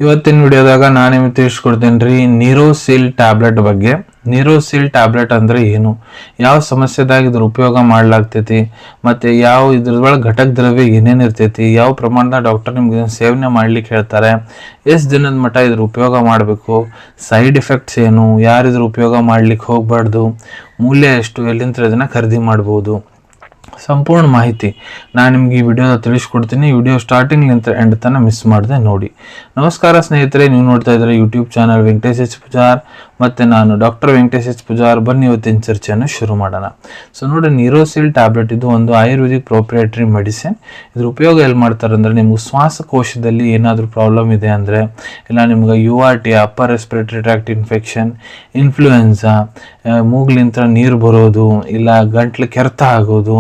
ಇವತ್ತಿನ ವಿಡಿಯೋದಾಗ ನಾನು ನಿಮಗೆ ತಿಳಿಸ್ಕೊಡ್ತೀನಿ ರೀ ನೀರೋಸಿಲ್ ಟ್ಯಾಬ್ಲೆಟ್ ಬಗ್ಗೆ. ನೀರೋಸಿಲ್ ಟ್ಯಾಬ್ಲೆಟ್ ಅಂದ್ರೆ ಏನು, ಯಾವ ಸಮಸ್ಯೆದಾಗ ಇದ್ರ ಉಪಯೋಗ ಮಾಡ್ಲಾಗ್ತೈತಿ, ಮತ್ತೆ ಯಾವ ಇದ್ರೊಳಗೆ ಘಟಕ ದ್ರವ್ಯ ಏನೇನು ಇರ್ತೈತಿ, ಯಾವ ಪ್ರಮಾಣದ ಡಾಕ್ಟರ್ ನಿಮ್ಗೆ ಸೇವನೆ ಮಾಡ್ಲಿಕ್ಕೆ ಹೇಳ್ತಾರೆ, ಎಷ್ಟು ದಿನದ ಮಟ್ಟ ಇದ್ರ ಉಪಯೋಗ ಮಾಡಬೇಕು, ಸೈಡ್ ಎಫೆಕ್ಟ್ಸ್ ಏನು, ಯಾರು ಇದ್ರ ಉಪಯೋಗ ಮಾಡ್ಲಿಕ್ಕೆ ಹೋಗ್ಬಾರ್ದು, ಮೂಲ್ಯ ಎಷ್ಟು, ಎಲ್ಲಿಂದ ಇದನ್ನ ಖರೀದಿ ಮಾಡ್ಬೋದು, ಸಂಪೂರ್ಣ ಮಾಹಿತಿ ನಾನು ನಿಮ್ಗೆ ಈ ವಿಡಿಯೋದ ತಿಳಿಸ್ಕೊಡ್ತೀನಿ. ಈ ವಿಡಿಯೋ ಸ್ಟಾರ್ಟಿಂಗ್ಲಿಂದ ಎಂಡ್ ತನಕ ಮಿಸ್ ಮಾಡದೆ ನೋಡಿ. ನಮಸ್ಕಾರ ಸ್ನೇಹಿತರೆ, ನೀವು ನೋಡ್ತಾ ಇದ್ದಾರೆ YouTube channel Venkatesh H Pujar, ಮತ್ತು ನಾನು ಡಾಕ್ಟರ್ ವೆಂಕಟೇಶ್ ಎಚ್ ಪೂಜಾರ್. ಬನ್ನಿ ಇವತ್ತಿನ ಚರ್ಚೆಯನ್ನು ಶುರು ಮಾಡೋಣ. ಸೊ ನೋಡಿ, ನೀರೋಸಿಲ್ ಟ್ಯಾಬ್ಲೆಟ್ ಇದು ಒಂದು ಆಯುರ್ವೇದಿಕ್ ಪ್ರೊಪ್ರಿಯೇಟರಿ ಮೆಡಿಸಿನ್. ಇದ್ರ ಉಪಯೋಗ ಎಲ್ಲಿ ಮಾಡ್ತಾರೆ ಅಂದರೆ, ನಿಮ್ಗೆ ಶ್ವಾಸಕೋಶದಲ್ಲಿ ಏನಾದರೂ ಪ್ರಾಬ್ಲಮ್ ಇದೆ ಅಂದರೆ, ಇಲ್ಲ ನಿಮ್ಗೆ URT upper respiratory tract infection, influenza, ಮೂಗ್ಲಿಂದ ನೀರು ಬರೋದು, ಇಲ್ಲ ಗಂಟ್ಲು ಕೆರೆತ ಆಗೋದು,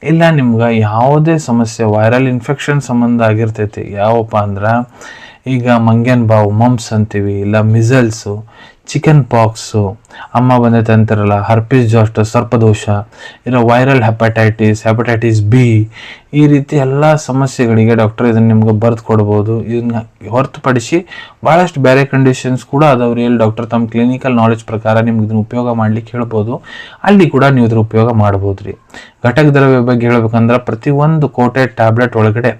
ಇಲ್ಲ ನಿಮ್ಗೆ ಯಾವುದೇ ಸಮಸ್ಯೆ ವೈರಲ್ ಇನ್ಫೆಕ್ಷನ್ ಸಂಬಂಧ ಆಗಿರ್ತೈತಿ. ಯಾವಪ್ಪ ಅಂದ್ರೆ ಈಗ ಮಂಗ್ಯಾನ್ ಬಾವು ಮಮ್ಸ್ ಅಂತೀವಿ, ಇಲ್ಲ ಮಿಸಲ್ಸು, ಚಿಕನ್ ಪಾಕ್ಸು, ಅಮ್ಮ ಬಂದೈತೆ ಅಂತಾರಲ್ಲ, ಹರ್ಪಿಸ್ ಜಾಸ್ಟರ್ ಸರ್ಪದೋಷ, ಇಲ್ಲ ವೈರಲ್ ಹೆಪಟೈಟಿಸ್ B, ಈ ರೀತಿ ಎಲ್ಲ ಸಮಸ್ಯೆಗಳಿಗೆ ಡಾಕ್ಟರ್ ಇದನ್ನು ನಿಮ್ಗೆ ಬರೆದು ಕೊಡ್ಬೋದು. ಇದನ್ನ ಹೊರತುಪಡಿಸಿ ಭಾಳಷ್ಟು ಬೇರೆ ಕಂಡೀಷನ್ಸ್ ಕೂಡ ಅದಾವ್ರಿ. ಎಲ್ಲಿ ಡಾಕ್ಟರ್ ತಮ್ಮ ಕ್ಲಿನಿಕಲ್ ನಾಲೆಜ್ ಪ್ರಕಾರ ನಿಮ್ಗೆ ಇದನ್ನು ಉಪಯೋಗ ಮಾಡ್ಲಿಕ್ಕೆ ಹೇಳ್ಬೋದು, ಅಲ್ಲಿ ಕೂಡ ನೀವು ಇದ್ರ ಉಪಯೋಗ ಮಾಡ್ಬೋದು ರೀ. ಘಟಕ ದ್ರವ್ಯ ಬಗ್ಗೆ ಹೇಳ್ಬೇಕಂದ್ರೆ, ಪ್ರತಿಯೊಂದು ಕೋಟೆಡ್ ಟ್ಯಾಬ್ಲೆಟ್ ಒಳಗಡೆ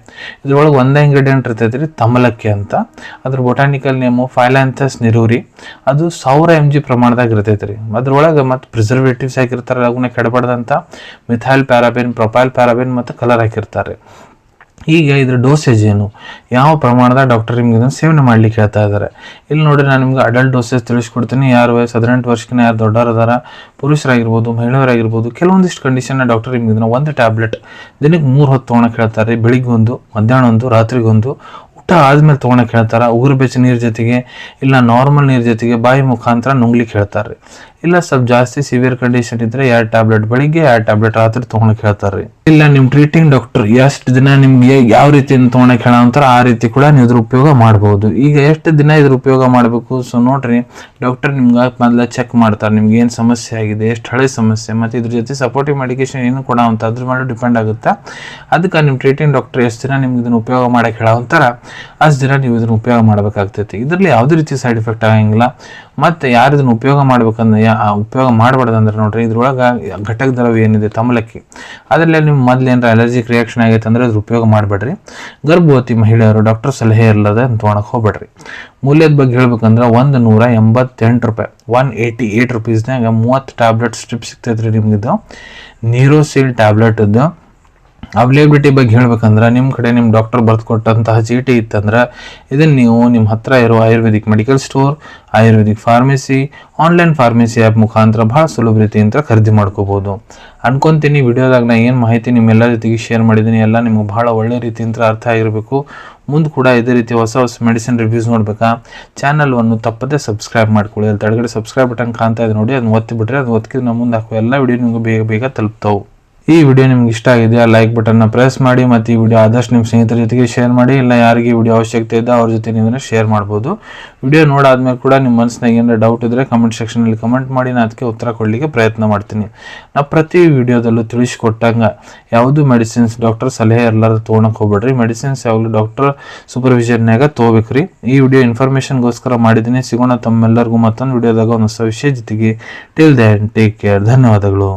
ಇದ್ರೊಳಗೆ ಒಂದೇ ಇಂಗ್ರೀಡಿಯೆಂಟ್ ಇರ್ತೈತೆ ರೀ, ತಮಲಕ್ಕಿ ಅಂತ. ಅದ್ರ ಬೊಟಾನಿಕಲ್ ನೇಮು ಫೈಲ್ಯಾಂಥಸ್ ನಿರೂರಿ. ಅದು 1000 mg ಪ್ರಮಾಣದಾಗ ಇರ್ತೈತೆ ರೀ. ಅದ್ರೊಳಗೆ ಮತ್ತು ಪ್ರಿಸರ್ವೇಟಿವ್ಸ್ ಹಾಕಿರ್ತಾರೆ, ಅವನ್ನ ಕೆಡಬಾರ್ದಂತ ಮಿಥೈಲ್ ಪ್ಯಾರಾಬಿನ್, ಪ್ರೊಪೈಲ್ ಪ್ಯಾರಾಬಿನ್ ಮತ್ತು ಕಲರ್ ಹಾಕಿರ್ತಾರೆ. ಈಗ ಇದ್ರ ಡೋಸೇಜ್ ಏನು, ಯಾವ ಪ್ರಮಾಣದ ಡಾಕ್ಟರ್ ನಿಮ್ಗೆ ಇದನ್ನು ಸೇವನೆ ಮಾಡ್ಲಿಕ್ಕೆ ಹೇಳ್ತಾ ಇದ್ದಾರೆ. ಇಲ್ಲಿ ನೋಡಿ, ನಾನು ನಿಮ್ಗೆ ಅಡಲ್ಟ್ ಡೋಸೇಜ್ ತಿಳಿಸ್ಕೊಡ್ತೀನಿ. ಯಾರು ವಯಸ್ಸು 18 ವರ್ಷಕ್ಕಿಂತ ಯಾರು ದೊಡ್ಡವರು ಅದಾರ, ಪುರುಷರಾಗಿರ್ಬೋದು, ಮಹಿಳೆಯರಾಗಿರ್ಬೋದು, ಕೆಲವೊಂದಿಷ್ಟು ಕಂಡೀಷನ್ನ ಡಾಕ್ಟರ್ ನಿಮ್ಗೆ ಇದನ್ನು ಒಂದು ಟ್ಯಾಬ್ಲೆಟ್ ದಿನಕ್ಕೆ 3 ಹೊತ್ತು ತೊಗೊಳಕ್ಕೆ ಹೇಳ್ತಾರೆ. ಬೆಳಿಗ್ಗೆ ಒಂದು, ಮಧ್ಯಾಹ್ನ ಒಂದು, ರಾತ್ರಿಗೊಂದು, ಊಟ ಆದ್ಮೇಲೆ ತೊಗೊಳಕ್ಕೆ ಹೇಳ್ತಾರೆ. ಉಗುರು ಬೆಚ್ಚ ನೀರು ಜೊತೆಗೆ, ಇಲ್ಲ ನಾರ್ಮಲ್ ನೀರು ಜೊತೆಗೆ ಬಾಯಿ ಮುಖಾಂತರ ನುಂಗ್ಲಿಕ್ಕೆ ಹೇಳ್ತಾರೆ. ಇಲ್ಲ ಸ್ವಲ್ಪ ಜಾಸ್ತಿ ಸಿವಿಯರ್ ಕಂಡೀಷನ್ ಇದ್ರೆ 2 ಟ್ಯಾಬ್ಲೆಟ್ ಬೆಳಿಗ್ಗೆ, 2 ಟ್ಯಾಬ್ಲೆಟ್ ರಾತ್ರಿ ತೊಗೊಳಕ್ಕೆ ಹೇಳ್ತಾರೆ. ಇಲ್ಲ ನಿಮ್ ಟ್ರೀಟಿಂಗ್ ಡಾಕ್ಟರ್ ಎಷ್ಟು ದಿನ ನಿಮ್ಗೆ ಯಾವ ರೀತಿ ತೊಗೊಳಕ್ಕೆ ಹೇಳಂತಾರ ಆ ರೀತಿ ಕೂಡ ನೀವು ಇದ್ರ ಉಪಯೋಗ ಮಾಡಬಹುದು. ಈಗ ಎಷ್ಟು ದಿನ ಇದ್ರ ಉಪಯೋಗ ಮಾಡಬೇಕು, ಸೊ ನೋಡ್ರಿ, ಡಾಕ್ಟರ್ ನಿಮ್ಗೆ ಮೊದಲ ಚೆಕ್ ಮಾಡ್ತಾರೆ ನಿಮ್ಗೆ ಏನು ಸಮಸ್ಯೆ ಆಗಿದೆ, ಎಷ್ಟು ಹಳೆ ಸಮಸ್ಯೆ, ಮತ್ತು ಇದ್ರ ಜೊತೆ ಸಪೋರ್ಟಿವ್ ಮೆಡಿಕೇಶನ್ ಏನು ಕೊಡ ಅಂತ ಅದ್ರ ಮೇಲೆ ಡಿಪೆಂಡ್ ಆಗುತ್ತೆ. ಅದಕ್ಕೆ ನಿಮ್ಮ ಟ್ರೀಟಿಂಗ್ ಡಾಕ್ಟರ್ ಎಷ್ಟು ದಿನ ನಿಮ್ಗೆ ಇದನ್ನ ಉಪಯೋಗ ಮಾಡಕ್ಕೆ ಹೇಳಂತಾರ ಅಷ್ಟು ದಿನ ನೀವು ಇದನ್ನ ಉಪಯೋಗ ಮಾಡಬೇಕಾಗ್ತೈತಿ. ಇದರಲ್ಲಿ ಯಾವುದೇ ರೀತಿ ಸೈಡ್ ಎಫೆಕ್ಟ್ ಆಗಂಗಿಲ್ಲ. ಮತ್ತು ಯಾರು ಇದನ್ನ ಉಪಯೋಗ ಮಾಡ್ಬೇಕಂದ್ರೆ, ಉಪಯೋಗ ಮಾಡಬಾರ್ದಂದ್ರೆ ನೋಡ್ರಿ, ಇದ್ರೊಳಗೆ ಘಟಕ ದ್ರವ್ಯ ಏನಿದೆ ತಮಲಕ್ಕಿ, ಅದರಲ್ಲೇ ನಿಮ್ಮ ಮೊದಲು ಏನಾರ ಅಲರ್ಜಿಕ್ ರಿಯಾಕ್ಷನ್ ಆಗೈತೆ ಅಂದ್ರೆ ಅದ್ರ ಉಪಯೋಗ ಮಾಡಬೇಡ್ರಿ. ಗರ್ಭವತಿ ಮಹಿಳೆಯರು ಡಾಕ್ಟರ್ ಸಲಹೆ ಇಲ್ಲದೆ ತೊಗೊಳಕ್ಕೆ ಹೋಗ್ಬೇಡ್ರಿ. ಮೂಲ್ಯದ ಬಗ್ಗೆ ಹೇಳ್ಬೇಕಂದ್ರೆ, 188 ರೂಪಾಯಿ, 188 ರೂಪೀಸ್ನಾಗ 30 ಟ್ಯಾಬ್ಲೆಟ್ ಸ್ಟ್ರಿಪ್ ಸಿಗ್ತೈತೆ ರೀ ನಿಮ್ಗಿದು ನೀರೋಸಿಲ್ ಟ್ಯಾಬ್ಲೆಟದ್ದು. ಅವೈಲೇಬಿಲಿಟಿ ಬಗ್ಗೆ ಹೇಳ್ಬೇಕಂದ್ರೆ, ನಿಮ್ಮ ಕಡೆ ನಿಮ್ಮ ಡಾಕ್ಟರ್ ಬರೆದು ಕೊಟ್ಟಂತಹ ಚೀಟಿ ಇತ್ತಂದ್ರೆ ಇದನ್ನು ನೀವು ನಿಮ್ಮ ಹತ್ರ ಇರೋ Ayurvedic medical store, Ayurvedic pharmacy, online pharmacy app ಮುಖಾಂತರ ಭಾಳ ಸುಲಭ ರೀತಿಯಿಂದ ಖರೀದಿ ಮಾಡ್ಕೋಬೋದು ಅನ್ಕೊಂತೀನಿ. ವಿಡಿಯೋದಾಗ ನಾ ಏನು ಮಾಹಿತಿ ನಿಮ್ಮೆಲ್ಲ ಜೊತೆಗೆ ಶೇರ್ ಮಾಡಿದ್ದೀನಿ ಎಲ್ಲ ನಿಮ್ಗೆ ಭಾಳ ಒಳ್ಳೆ ರೀತಿಯಿಂದ ಅರ್ಥ ಆಗಿರಬೇಕು. ಮುಂದೆ ಕೂಡ ಇದೇ ರೀತಿ ಹೊಸ ಮೆಡಿಸಿನ್ ರಿವ್ಯೂಸ್ ನೋಡ್ಬೇಕಾ, ಚಾನಲ್ವನ್ನು ತಪ್ಪದೆ ಸಬ್ಸ್ಕ್ರೈಬ್ ಮಾಡ್ಕೊಳ್ಳಿ. ಅಲ್ಲಿ ತಳಗಡೆ ಸಬ್ಸ್ಕ್ರೈಬ್ ಬಟನ್ ಕಾಣ್ತಾ ಇದೆ ನೋಡಿ, ಅದನ್ನ ಒತ್ತಿಬಿಟ್ರೆ ಅದು ಒತ್ತಿದ್ರೆ ನಮ್ಮ ಮುಂದೆ ಹಾಕುವ ಎಲ್ಲ ವಿಡಿಯೋ ನಿಮ್ಗೆ ಬೇಗ ಬೇಗ ತಲುಪ್ತಾವೆ. ಈ ವಿಡಿಯೋ ನಿಮ್ಗೆ ಇಷ್ಟ ಆಗಿದೆಯಾ, ಲೈಕ್ ಬಟನ್ನ ಪ್ರೆಸ್ ಮಾಡಿ, ಮತ್ತು ಈ ವಿಡಿಯೋ ಆದಷ್ಟು ನಿಮ್ಮ ಸ್ನೇಹಿತರ ಜೊತೆಗೆ ಶೇರ್ ಮಾಡಿ. ಇಲ್ಲ ಯಾರಿಗೆ ಈ ವಿಡಿಯೋ ಅವಶ್ಯಕತೆ ಇದೆ ಅವ್ರ ಜೊತೆ ನೀವು ಶೇರ್ ಮಾಡ್ಬೋದು. ವಿಡಿಯೋ ನೋಡಾದ್ಮೇಲೆ ಕೂಡ ನಿಮ್ಮ ಮನಸ್ಸಿನಾಗ ಏನಾರ ಡೌಟ್ ಇದ್ದರೆ ಕಮೆಂಟ್ ಸೆಕ್ಷನಲ್ಲಿ ಕಮೆಂಟ್ ಮಾಡಿ, ನಾನು ಅದಕ್ಕೆ ಉತ್ತರ ಕೊಡಲಿಕ್ಕೆ ಪ್ರಯತ್ನ ಮಾಡ್ತೀನಿ. ನಾವು ಪ್ರತಿ ವಿಡಿಯೋದಲ್ಲೂ ತಿಳಿಸ್ಕೊಟ್ಟಂಗೆ ಯಾವುದು ಮೆಡಿಸಿನ್ಸ್ ಡಾಕ್ಟರ್ ಸಲಹೆ ಎಲ್ಲರೂ ತೊಗೊಳಕ್ಕೆ ಹೋಗ್ಬೇಡ್ರಿ. ಮೆಡಿಸಿನ್ಸ್ ಯಾವಾಗಲೂ ಡಾಕ್ಟರ್ ಸೂಪರ್ವಿಷನ್ನಾಗ ತೊಗೋಬೇಕ್ರಿ. ಈ ವಿಡಿಯೋ ಇನ್ಫಾರ್ಮೇಷನ್ಗೋಸ್ಕರ ಮಾಡಿದ್ದೀನಿ. ಸಿಗೋಣ ತಮ್ಮೆಲ್ಲರಿಗೂ ಮತ್ತೊಂದು ವಿಡಿಯೋದಾಗ ಒಂದು ಹೊಸ ವಿಷಯ ಜೊತೆಗೆ. Till then take care. ಧನ್ಯವಾದಗಳು.